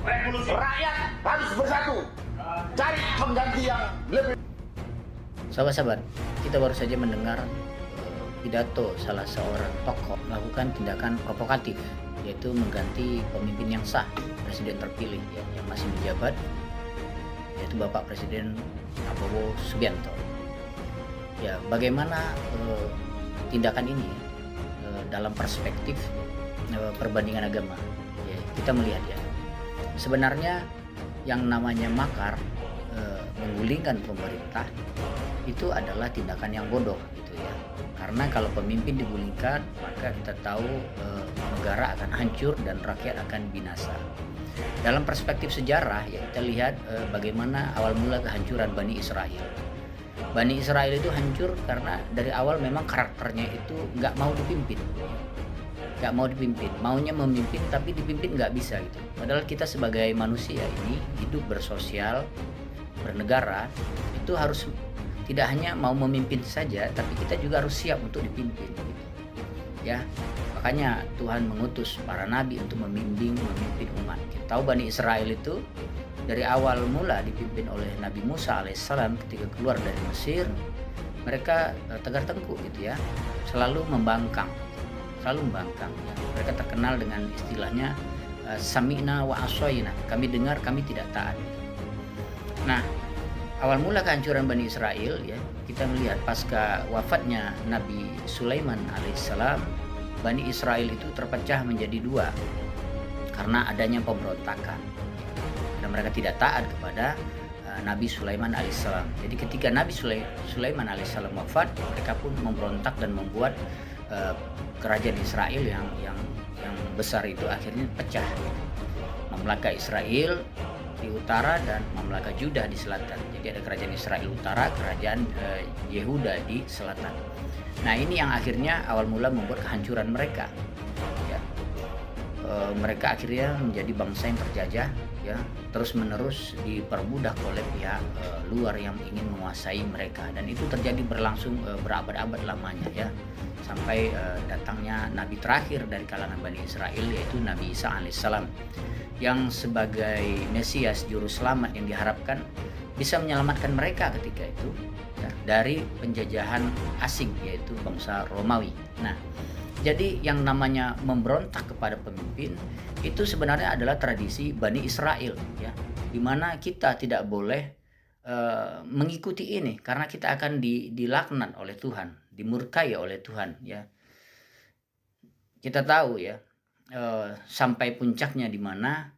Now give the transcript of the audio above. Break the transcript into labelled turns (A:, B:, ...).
A: revolusi. Rakyat harus bersatu, cari pengganti yang lebih.
B: Sahabat-sahabat, kita baru saja mendengar pidato salah seorang tokoh melakukan tindakan provokatif, yaitu mengganti pemimpin yang sah, presiden terpilih yang masih menjabat, yaitu Bapak Presiden Prabowo Subianto. Ya, bagaimana tindakan ini dalam perspektif perbandingan agama? Ya, kita melihat ya, sebenarnya yang namanya makar menggulingkan pemerintah itu adalah tindakan yang bodoh gitu ya. Karena kalau pemimpin digulingkan, maka kita tahu negara akan hancur dan rakyat akan binasa. Dalam perspektif sejarah ya, kita lihat bagaimana awal mula kehancuran Bani Israel. Bani Israel itu hancur karena dari awal memang karakternya itu nggak mau dipimpin. Nggak mau dipimpin, maunya memimpin tapi dipimpin nggak bisa gitu. Padahal kita sebagai manusia ini hidup bersosial, bernegara, itu harus tidak hanya mau memimpin saja, tapi kita juga harus siap untuk dipimpin gitu. Ya, makanya Tuhan mengutus para nabi untuk memimpin umat. Kita tahu Bani Israel itu dari awal mula dipimpin oleh Nabi Musa alaihissalam ketika keluar dari Mesir, mereka tegar tengkuk gitu ya, selalu membangkang. Ya. Mereka terkenal dengan istilahnya sami'na wa asoyna, kami dengar, kami tidak taat. Nah, awal mula kehancuran Bani Israel ya, kita melihat pasca wafatnya Nabi Sulaiman alaihissalam, Bani Israel itu terpecah menjadi dua karena adanya pemberontakan. Dan mereka tidak taat kepada Nabi Sulaiman alaihissalam. Jadi ketika Nabi Sulaiman alaihissalam wafat, mereka pun memberontak dan membuat kerajaan Israel yang besar itu akhirnya pecah. Mamlaka Israel di utara dan Mamlaka Judah di selatan. Jadi ada kerajaan Israel utara, kerajaan Yehuda di selatan. Nah, ini yang akhirnya awal mula membuat kehancuran mereka. Ya. Mereka akhirnya menjadi bangsa yang terjajah, ya, terus-menerus diperbudak oleh pihak luar yang ingin menguasai mereka, dan itu terjadi berlangsung berabad-abad lamanya ya, sampai datangnya nabi terakhir dari kalangan Bani Israel, yaitu Nabi Isa alaihissalam, yang sebagai Mesias juru selamat yang diharapkan bisa menyelamatkan mereka ketika itu ya, dari penjajahan asing, yaitu bangsa Romawi. Nah, jadi yang namanya memberontak kepada pemimpin itu sebenarnya adalah tradisi Bani Israel ya, di mana kita tidak boleh mengikuti ini karena kita akan dilaknat oleh Tuhan, dimurkai oleh Tuhan ya. Kita tahu ya, sampai puncaknya di mana